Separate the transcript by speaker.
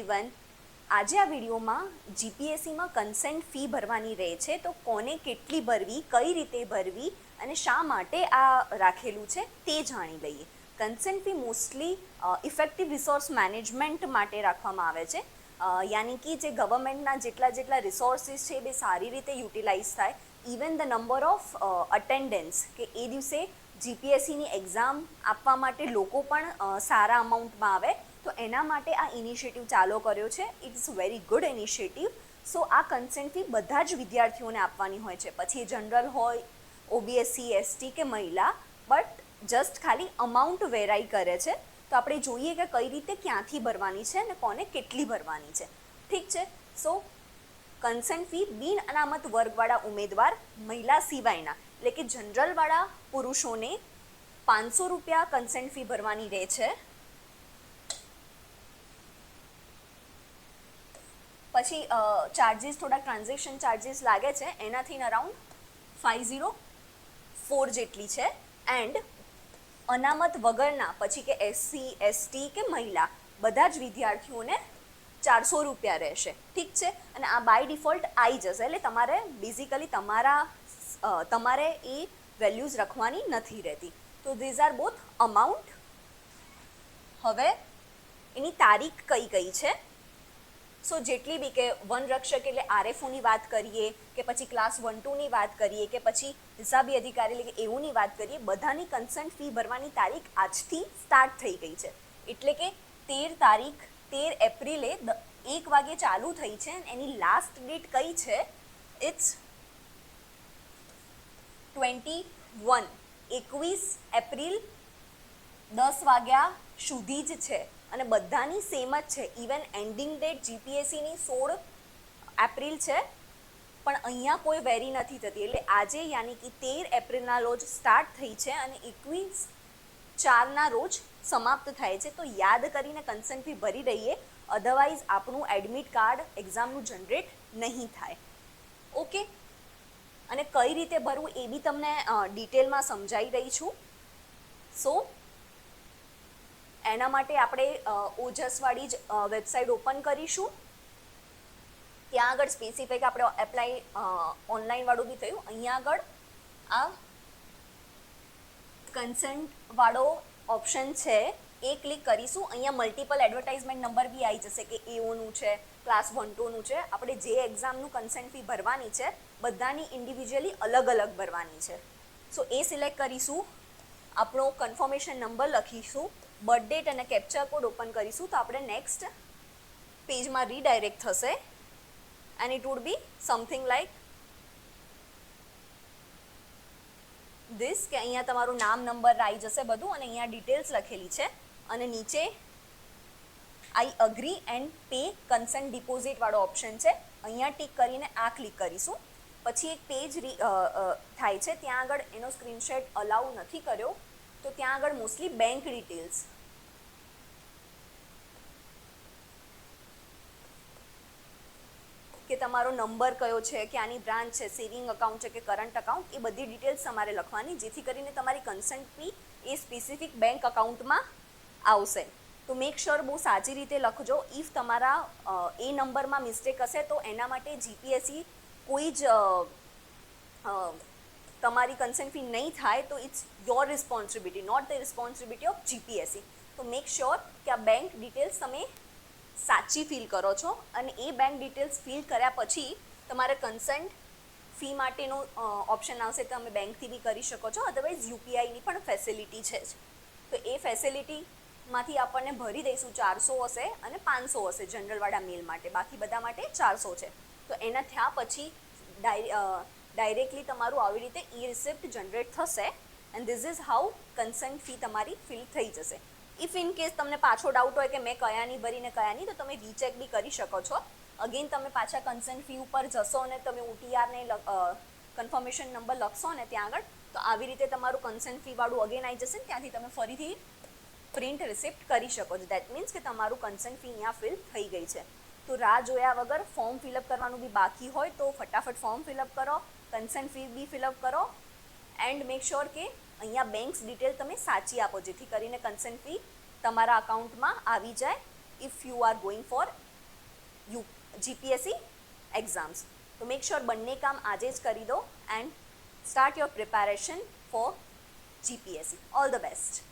Speaker 1: Everyone, આજે આ વિડીયોમાં જીપીએસસીમાં કન્સેન્ટ ફી ભરવાની રહે છે તો કોને કેટલી ભરવી, કઈ રીતે ભરવી અને શા માટે આ રાખેલું છે તે જાણી લઈએ. Consent fee mostly effective resource management માટે રાખવામાં આવે છે, યાની કે જે ગવર્મેન્ટના જેટલા રિસોર્સિસ છે એ સારી રીતે યુટિલાઇઝ થાય. Even the number of attendance કે એ દિવસે જીપીએસસીની એક્ઝામ આપવા માટે લોકો પણ સારા અમાઉન્ટમાં આવે, તો એના માટે આ ઇનિશિયેટિવ ચાલુ કર્યો છે. It's very good initiative. So આ કન્સેન્ટ ફી બધા જ વિદ્યાર્થીઓને આપવાની હોય છે, પછી જનરલ હોય, ઓબીએસસી, એસટી કે મહિલા, બટ જસ્ટ ખાલી અમાઉન્ટ વેરાઈ કરે છે. તો આપણે જોઈએ કે કઈ રીતે ક્યાંથી ભરવાની છે અને કોને કેટલી ભરવાની છે. ઠીક છે. સો કન્સેન્ટ ફી બિન અનામત વર્ગવાળા ઉમેદવાર, મહિલા સિવાયના એટલે કે જનરલવાળા પુરુષોને 500 રૂપિયા કન્સેન્ટ ફી ભરવાની રહે છે. પછી ચાર્જીસ, થોડા ટ્રાન્ઝેક્શન ચાર્જીસ લાગે છે, એનાથી અરાઉન્ડ 504 જેટલી છે. એન્ડ અનામત વગરના પછી કે એસસી, એસટી કે મહિલા બધા જ વિદ્યાર્થીઓને 400 રૂપિયા રહેશે. ઠીક છે. અને આ બાય ડિફોલ્ટ આવી જશે, એટલે તમારે બેઝિકલી તમારે એ વેલ્યુઝ રાખવાની નથી રહેતી. તો ધીઝ આર બોથ અમાઉન્ટ. હવે એની તારીખ કઈ કઈ છે? સો જેટલી બી કે વનરક્ષક એટલે આરએફઓની વાત કરીએ કે પછી ક્લાસ 1-2ની વાત કરીએ કે પછી હિસાબી અધિકારી એટલે કે એઓની વાત કરીએ, બધાની કન્સેન્ટ ફી ભરવાની તારીખ આજથી સ્ટાર્ટ થઈ ગઈ છે. એટલે કે 13 એપ્રિલે 1 વાગે ચાલુ થઈ છે. એની લાસ્ટ ડેટ કઈ છે? ઇટ્સ 21 એપ્રિલ 10 વાગ્યા સુધી જ છે અને બધાની સેમ જ છે. ઇવન એન્ડિંગ ડેટ જીપીએસસીની 16 એપ્રિલ છે, પણ અહીંયા કોઈ વેરી નથી થતી. એટલે આજે યાની કે 13 એપ્રિલના રોજ સ્ટાર્ટ થઈ છે અને 21/4ના રોજ સમાપ્ત થાય છે. તો યાદ કરીને કન્સેન્ટ ફી ભરી રહીએ, અધરવાઇઝ આપણું એડમિટ કાર્ડ એક્ઝામનું જનરેટ નહીં થાય. ઓકે. અને કઈ રીતે ભરવું એ બી તમને ડિટેલમાં સમજાવી રહી છું. સો એના માટે આપણે ઓજસવાળી જ વેબસાઇટ ઓપન કરીશું. ત્યાં આગળ સ્પેસિફિક આપણે એપ્લાય ઓનલાઈનવાળું બી થયું. અહીંયા આગળ આ કન્સેન્ટવાળો ઓપ્શન છે એ ક્લિક કરીશું. અહીંયા મલ્ટિપલ એડવર્ટાઇઝમેન્ટ નંબર બી આવી જશે કે એઓનું છે, ક્લાસ 1-2નું છે. આપણે જે એક્ઝામનું કન્સેન્ટ ફી ભરવાની છે બધાની ઇન્ડિવિજ્યુઅલી અલગ અલગ ભરવાની છે. સો એ સિલેક્ટ કરીશું, આપણો કન્ફર્મેશન નંબર લખીશું, બર્થ ડેટ અને કેપ્ચા કોડ ઓપન કરીશું. તો આપણે નેક્સ્ટ પેજમાં રીડાયરેક્ટ થશે and it would be something like this, કે અહીંયા તમારું નામ, નંબર આવી જશે બધું અને અહીંયા ડિટેલ્સ લખેલી છે અને નીચે આઈ agree and pay consent deposit વાળો ઓપ્શન છે. અહીંયા ટીક કરીને આ ક્લિક કરીશું. પછી એક પેજ થાય છે, ત્યાં આગળ એનો સ્ક્રીનશોટ અલાઉ નથી કર્યો, તો ત્યાં આગળ મોસ્ટલી બેંક ડિટેલ્સ કે તમારો નંબર કયો છે, કે આની બ્રાન્ચ છે, સેવિંગ અકાઉન્ટ છે કે કરંટ અકાઉન્ટ, એ બધી ડિટેલ્સ તમારે લખવાની, જેથી કરીને તમારી કન્સેન્ટ ફી એ સ્પેસિફિક બેંક અકાઉન્ટમાં આવશે. તો મેક શ્યોર બહુ સાચી રીતે લખજો. ઇફ તમારા એ નંબરમાં મિસ્ટેક હશે તો એના માટે જીપીએસસી કોઈ જ તમારી કન્સેન્ટ ફી નહીં થાય, તો it's your responsibility, not the responsibility of GPSC. તો મેક શ્યોર કે આ બેંક ડિટેલ્સ તમે સાચી ફિલ કરો છો અને એ બેંક ડિટેલ્સ ફિલ કર્યા પછી તમારે કન્સેન્ટ ફી માટેનો ઓપ્શન આવશે. તમે બેંકથી બી કરી શકો છો, અધરવાઇઝ યુપીઆઈની પણ ફેસિલિટી છે જ. તો એ ફેસિલિટીમાંથી આપણને ભરી દઈશું. 400 હશે અને 500 હશે જનરલવાળા મેલ માટે, બાકી બધા માટે 400 છે. તો એના થયા પછી ડાયરેક્ટલી તમારું આવી રીતે ઈ રિસિપ્ટ જનરેટ થશે and this is how consent fee તમારી ફિલ થઈ જશે. ઇફ ઇન કેસ તમને પાછો ડાઉટ હોય કે મેં કયા નહીં ભરીને કયા નહીં, તો તમે રીચેક બી કરી શકો છો. અગેન તમે પાછા કન્સેન્ટ ફી ઉપર જશો અને તમે ઓટીઆરને કન્ફર્મેશન નંબર લખશો ને ત્યાં આગળ, તો આવી રીતે તમારું કન્સેન્ટ ફીવાળું અગેન આવી જશે ને ત્યાંથી તમે ફરીથી પ્રિન્ટ રિસિપ્ટ કરી શકો છો. દેટ મીન્સ કે તમારું કન્સેન્ટ ફી અહીંયા ફિલ થઈ ગઈ છે. તો રાહ જોયા વગર ફોર્મ ફિલઅપ કરવાનું બી બાકી હોય તો ફટાફટ ફોર્મ ફિલઅપ કરો, કન્સેન્ટ ફી બી ફિલઅપ કરો એન્ડ મેક શ્યોર કે અહીંયા બેંક્સ ડિટેલ તમે સાચી આપો, જેથી કરીને કન્સેન્ટ ફી તમારા અકાઉન્ટમાં આવી જાય if you are going for GPSC exams. તો મેક શ્યોર બંને કામ આજે જ કરી દો and start your preparation for GPSC. All the best.